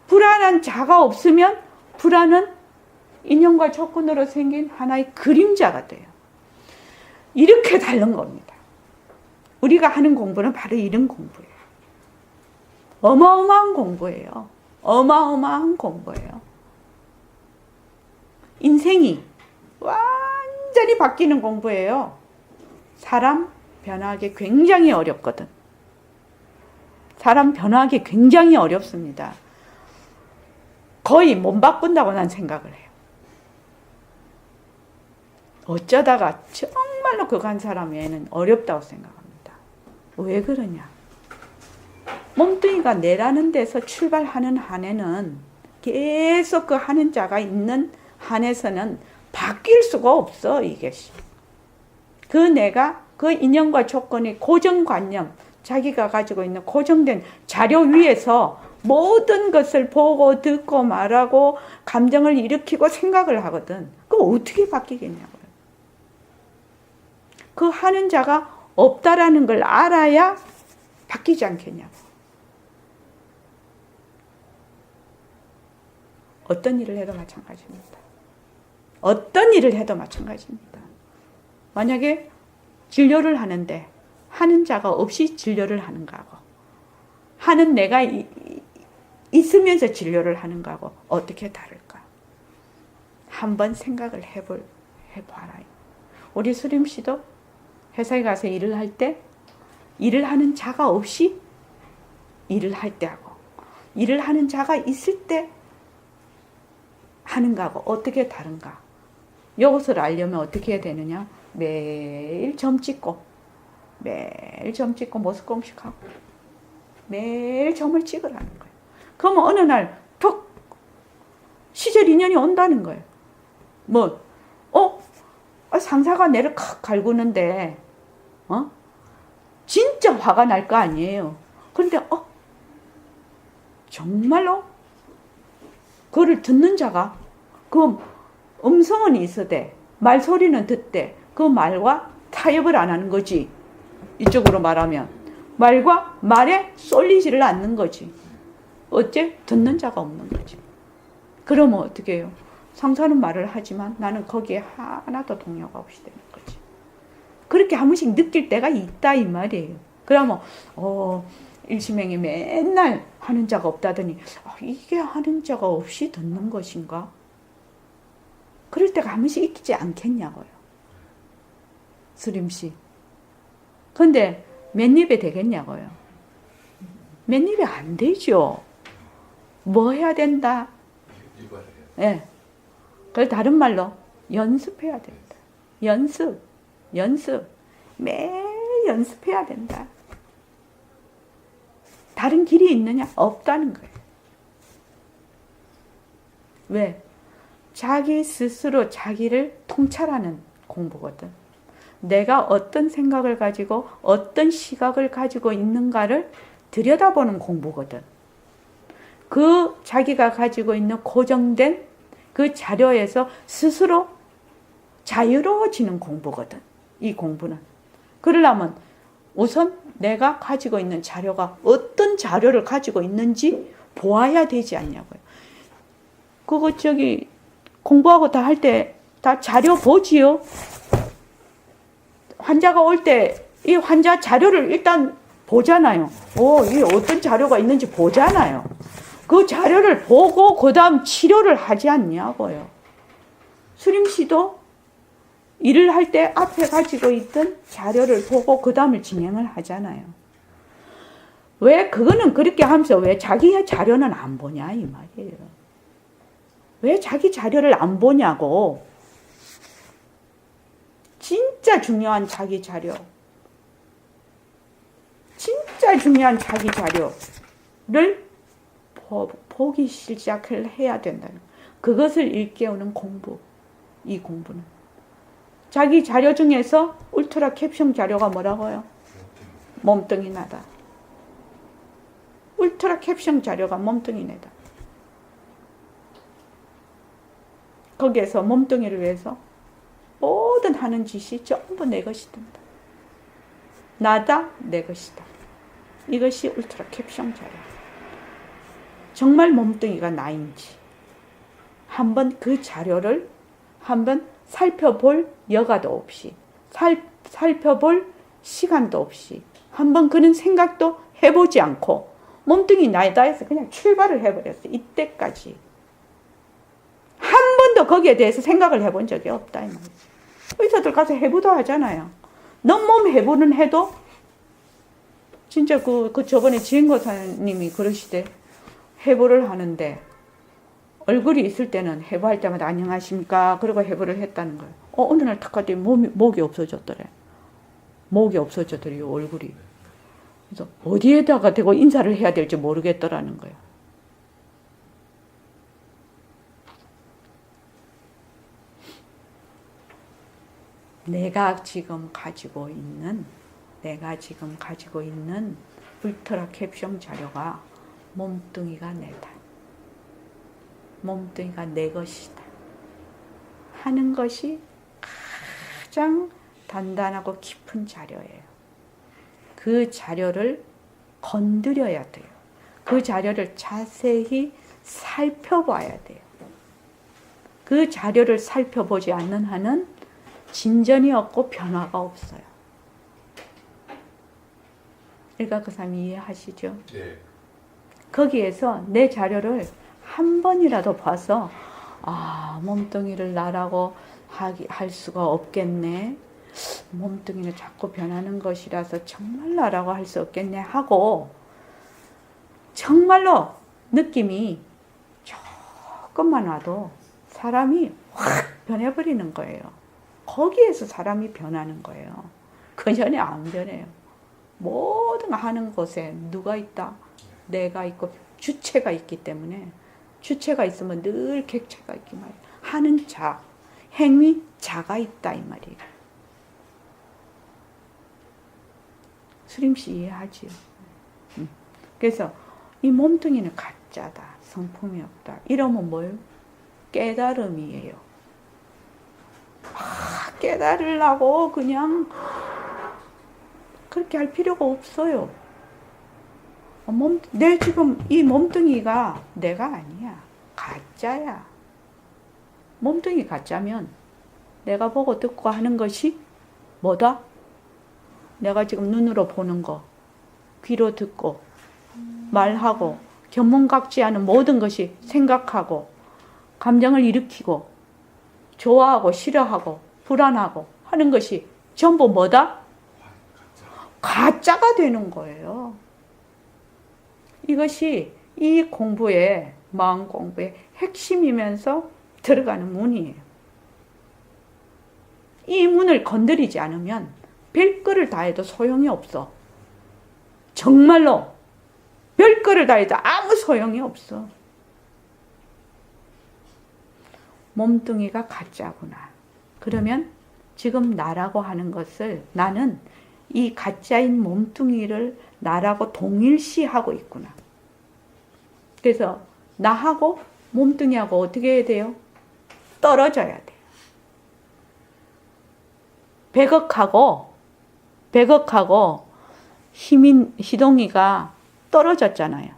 불안한 자가 없으면 불안은 인연과 조건으로 생긴 하나의 그림자가 돼요. 이렇게 다른 겁니다. 우리가 하는 공부는 바로 이런 공부예요. 어마어마한 공부예요. 어마어마한 공부예요. 인생이 완전히 바뀌는 공부예요. 사람 변화하기 굉장히 어렵거든. 사람 변화하기 굉장히 어렵습니다. 거의 못 바꾼다고 난 생각을 해요. 어쩌다가 정말로 그거 한 사람에는 어렵다고 생각합니다. 왜 그러냐? 몸뚱이가 내라는 데서 출발하는 한에는 계속 그 하는 자가 있는 한에서는 바뀔 수가 없어, 이것이. 그 내가 그 인연과 조건의 고정관념, 자기가 가지고 있는 고정된 자료 위에서 모든 것을 보고 듣고 말하고 감정을 일으키고 생각을 하거든. 그거 어떻게 바뀌겠냐고요. 그 하는 자가 없다라는 걸 알아야 바뀌지 않겠냐고. 어떤 일을 해도 마찬가지입니다. 어떤 일을 해도 마찬가지입니다. 만약에 진료를 하는데 하는 자가 없이 진료를 하는 거하고 하는 내가 있으면서 진료를 하는 거하고 어떻게 다를까? 한번 생각을 해봐라. 우리 수림 씨도 회사에 가서 일을 할 때 일을 하는 자가 없이 일을 할 때하고 일을 하는 자가 있을 때 하는 거하고 어떻게 다른가? 이것을 알려면 어떻게 해야 되느냐? 매일 점 찍고 모습공식하고 매일 점을 찍으라는 거예요. 그러면 어느 날 툭 시절 인연이 온다는 거예요. 상사가 내를 칵 갈구는데 진짜 화가 날 거 아니에요. 그런데 정말로 그를 듣는 자가 그 음성은 있어대 말소리는 듣대 그 말과 타협을 안 하는 거지. 이쪽으로 말하면 말과 말에 쏠리지를 않는 거지. 어째? 듣는 자가 없는 거지. 그러면 어떻게 해요? 상사는 말을 하지만 나는 거기에 하나도 동요가 없이 되는 거지. 그렇게 한 번씩 느낄 때가 있다 이 말이에요. 그러면 일심행이 맨날 하는 자가 없다더니 이게 하는 자가 없이 듣는 것인가? 그럴 때가 한 번씩 있지 않겠냐고요. 수림씨. 근데 몇 입에 되겠냐고요. 몇 입에 안 되죠. 뭐 해야 된다? 예. 그래서 다른 말로 연습해야 된다. 연습. 매일 연습해야 된다. 다른 길이 있느냐? 없다는 거예요. 왜? 자기 스스로 자기를 통찰하는 공부거든. 내가 어떤 생각을 가지고 어떤 시각을 가지고 있는가를 들여다보는 공부거든. 그 자기가 가지고 있는 고정된 그 자료에서 스스로 자유로워지는 공부거든. 이 공부는. 그러려면 우선 내가 가지고 있는 자료가 어떤 자료를 가지고 있는지 보아야 되지 않냐고요. 그거 공부하고 다 할 때 다 자료 보지요. 환자가 올 때 이 환자 자료를 일단 보잖아요. 이게 어떤 자료가 있는지 보잖아요. 그 자료를 보고 그 다음 치료를 하지 않냐고요. 수림씨도 일을 할 때 앞에 가지고 있던 자료를 보고 그 다음을 진행을 하잖아요. 왜 그거는 그렇게 하면서 왜 자기의 자료는 안 보냐 이 말이에요. 왜 자기 자료를 안 보냐고. 진짜 중요한 자기 자료. 진짜 중요한 자기 자료를 보기 시작을 해야 된다는 거예요. 그것을 일깨우는 공부. 이 공부는. 자기 자료 중에서 울트라 캡슐 자료가 뭐라고요? 몸뚱이 나다. 울트라 캡슐 자료가 몸뚱이 내다. 거기에서 몸뚱이를 위해서 모든 하는 짓이 전부 내 것이다. 나다, 내 것이다. 이것이 울트라 캡슐 자료. 정말 몸뚱이가 나인지 한번 그 자료를 한번 살펴볼 여가도 없이 살펴볼 시간도 없이 한번 그런 생각도 해보지 않고 몸뚱이 나이다 해서 그냥 출발을 해버렸어. 이때까지 한 번도 거기에 대해서 생각을 해본 적이 없다. 의사들 가서 해부도 하잖아요. 넘몸 해부는 해도 진짜 저번에 지행고사님이 그러시대. 해부를 하는데 얼굴이 있을 때는 해부할 때마다 안녕하십니까 그러고 해부를 했다는 거예요. 어느 날 탁 갔더니 목이 없어졌더래. 목이 없어졌더래요, 얼굴이. 그래서 어디에다가 대고 인사를 해야 될지 모르겠더라는 거예요. 내가 지금 가지고 있는 울트라 캡슐 자료가 몸뚱이가 내다. 몸뚱이가 내 것이다. 하는 것이 가장 단단하고 깊은 자료예요. 그 자료를 건드려야 돼요. 그 자료를 자세히 살펴봐야 돼요. 그 자료를 살펴보지 않는 한은 진전이 없고 변화가 없어요. 일각의삼 이해하시죠? 네. 거기에서 내 자료를 한 번이라도 봐서 몸뚱이를 나라고 할 수가 없겠네. 몸뚱이는 자꾸 변하는 것이라서 정말 나라고 할 수 없겠네 하고 정말로 느낌이 조금만 와도 사람이 확 변해버리는 거예요. 거기에서 사람이 변하는 거예요. 그 전에 안 변해요. 모든 하는 곳에 누가 있다? 내가 있고 주체가 있기 때문에 주체가 있으면 늘 객체가 있기 말이에요. 하는 자, 행위 자가 있다 이 말이에요. 수림씨 이해하지요? 그래서 이 몸뚱이는 가짜다, 성품이 없다. 이러면 뭐예요? 깨달음이에요. 깨달으려고 그냥 그렇게 할 필요가 없어요. 내 지금 이 몸뚱이가 내가 아니야. 가짜야. 몸뚱이 가짜면 내가 보고 듣고 하는 것이 뭐다? 내가 지금 눈으로 보는 거, 귀로 듣고, 말하고, 견문각지 않은 모든 것이 생각하고, 감정을 일으키고, 좋아하고, 싫어하고, 불안하고 하는 것이 전부 뭐다? 가짜가 되는 거예요. 이것이 이 공부의, 마음 공부의 핵심이면서 들어가는 문이에요. 이 문을 건드리지 않으면 별거를 다 해도 소용이 없어. 정말로 별거를 다 해도 아무 소용이 없어. 몸뚱이가 가짜구나. 그러면 지금 나라고 하는 것을, 나는 이 가짜인 몸뚱이를 나라고 동일시하고 있구나. 그래서 나하고 몸뚱이하고 어떻게 해야 돼요? 떨어져야 돼요. 백억하고 희동이가 떨어졌잖아요.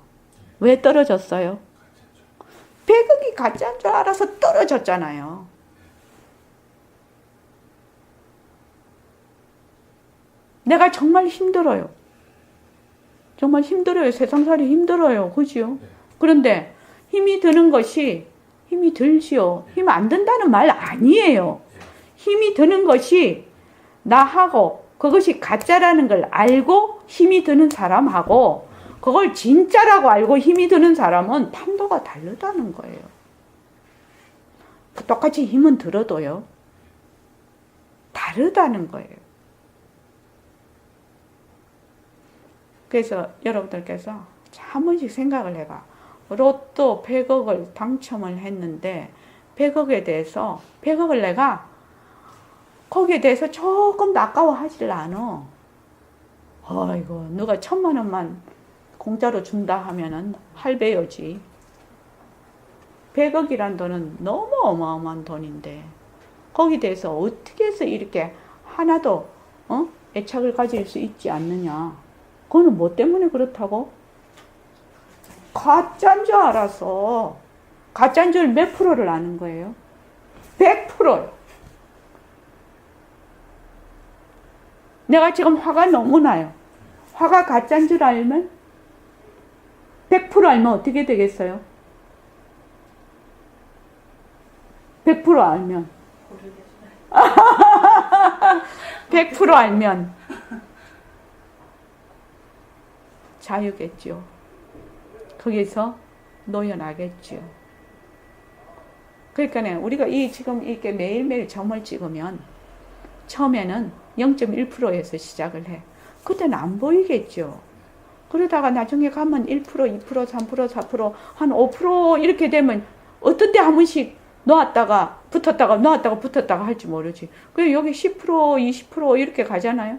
왜 떨어졌어요? 백억이 가짜인 줄 알아서 떨어졌잖아요. 내가 정말 힘들어요. 정말 힘들어요. 세상살이 힘들어요. 그지요? 그런데 힘이 드는 것이, 힘이 들지요. 힘 안 든다는 말 아니에요. 힘이 드는 것이 나하고 그것이 가짜라는 걸 알고 힘이 드는 사람하고 그걸 진짜라고 알고 힘이 드는 사람은 판도가 다르다는 거예요. 똑같이 힘은 들어도요. 다르다는 거예요. 그래서 여러분들께서 한 번씩 생각을 해봐. 로또 100억을 당첨을 했는데 100억을 내가 거기에 대해서 조금 아까워하질 않아. 아이고, 누가 1000만 원만 공짜로 준다 하면은 할배여지. 100억이란 돈은 너무 어마어마한 돈인데 거기에 대해서 어떻게 해서 이렇게 하나도 애착을 가질 수 있지 않느냐. 그거는 뭐 때문에 그렇다고? 가짜인 줄 알아서. 가짜인 줄 몇 프로를 아는 거예요? 100%요. 내가 지금 화가 너무 나요. 화가 가짜인 줄 알면 100% 알면 어떻게 되겠어요? 100% 알면 100% 알면 자유겠죠. 거기서 놓여나겠죠. 그러니까 우리가 지금 이렇게 매일매일 점을 찍으면 처음에는 0.1%에서 시작을 해. 그때는 안 보이겠죠. 그러다가 나중에 가면 1%, 2%, 3%, 4%, 한 5% 이렇게 되면 어떤 때 한 번씩 놓았다가 붙었다가 놓았다가 붙었다가 할지 모르지. 그리고 여기 10%, 20% 이렇게 가잖아요.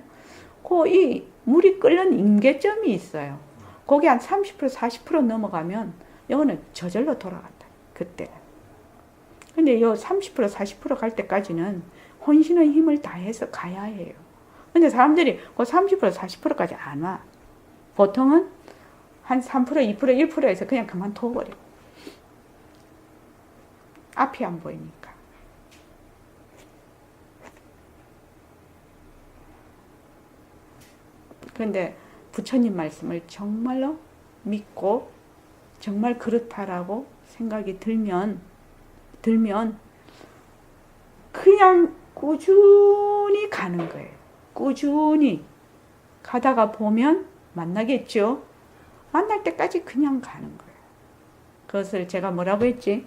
이 물이 끓는 임계점이 있어요. 거기 한 30%, 40% 넘어가면 이거는 저절로 돌아간다. 그때. 근데 요 30%, 40% 갈 때까지는 혼신의 힘을 다해서 가야 해요. 근데 사람들이 그 30%, 40%까지 안 와. 보통은 한 3%, 2%, 1%에서 그냥 그만둬버려. 앞이 안 보이니까. 그런데 부처님 말씀을 정말로 믿고 정말 그렇다라고 생각이 들면 그냥 꾸준히 가는 거예요. 꾸준히 가다가 보면 만나겠죠. 만날 때까지 그냥 가는 거예요. 그것을 제가 뭐라고 했지?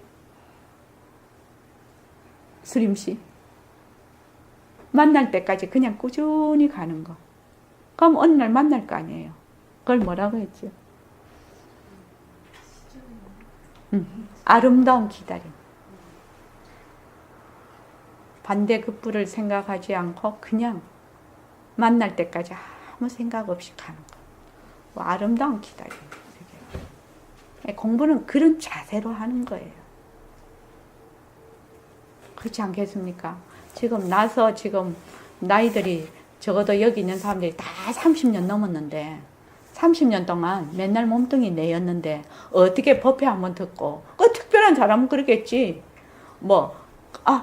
수림씨. 만날 때까지 그냥 꾸준히 가는 거. 그럼 어느 날 만날 거 아니에요. 그걸 뭐라고 했죠? 아름다운 기다림. 반대급부를 생각하지 않고 그냥 만날 때까지 아무 생각 없이 가는 거. 뭐 아름다운 기다림. 공부는 그런 자세로 하는 거예요. 그렇지 않겠습니까? 지금 나이들이 적어도 여기 있는 사람들이 다 30년 넘었는데 30년 동안 맨날 몸뚱이 내였는데 어떻게 법회 한번 듣고 특별한 사람은 그러겠지.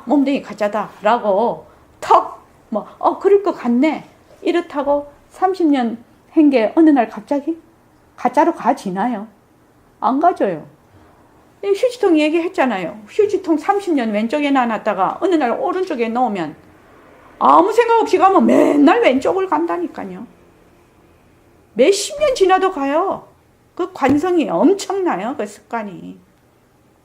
몸뚱이 가짜다 라고 그럴 것 같네 이렇다고 30년 한 게 어느 날 갑자기 가짜로 가지나요? 안 가져요. 휴지통 얘기했잖아요. 휴지통 30년 왼쪽에 놔놨다가 어느 날 오른쪽에 놓으면 아무 생각 없이 가면 맨날 왼쪽을 간다니까요. 몇십 년 지나도 가요. 그 관성이 엄청나요. 그 습관이.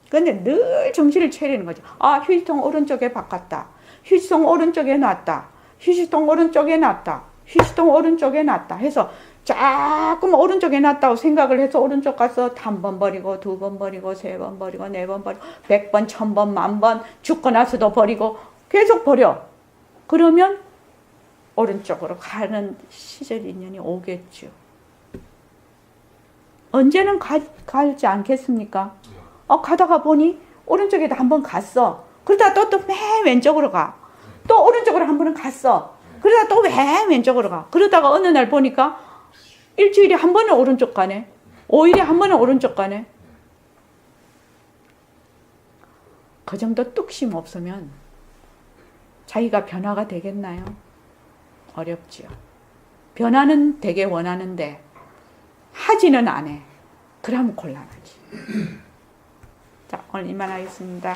근데 늘 정신을 차리는 거죠. 아, 휴지통 오른쪽에 바꿨다. 휴지통 오른쪽에 놨다. 휴지통 오른쪽에 놨다. 휴지통 오른쪽에 놨다. 해서 조금 오른쪽에 놨다고 생각을 해서 오른쪽 가서 한 번 버리고, 두 번 버리고, 세 번 버리고, 네 번 버리고, 100번, 1000번, 10,000번 죽고 나서도 버리고 계속 버려. 그러면 오른쪽으로 가는 시절 인연이 오겠죠. 언제는 가지 않겠습니까? 가다가 보니 오른쪽에도 한 번 갔어. 그러다 또 맨 왼쪽으로 가. 또 오른쪽으로 한 번은 갔어. 그러다 또 맨 왼쪽으로 가. 그러다가 어느 날 보니까 일주일에 한 번은 오른쪽 가네. 5일에 한 번은 오른쪽 가네. 그 정도 뚝심 없으면 자기가 변화가 되겠나요? 어렵지요. 변화는 되게 원하는데 하지는 않아. 그러면 곤란하지. 자, 오늘 이만하겠습니다.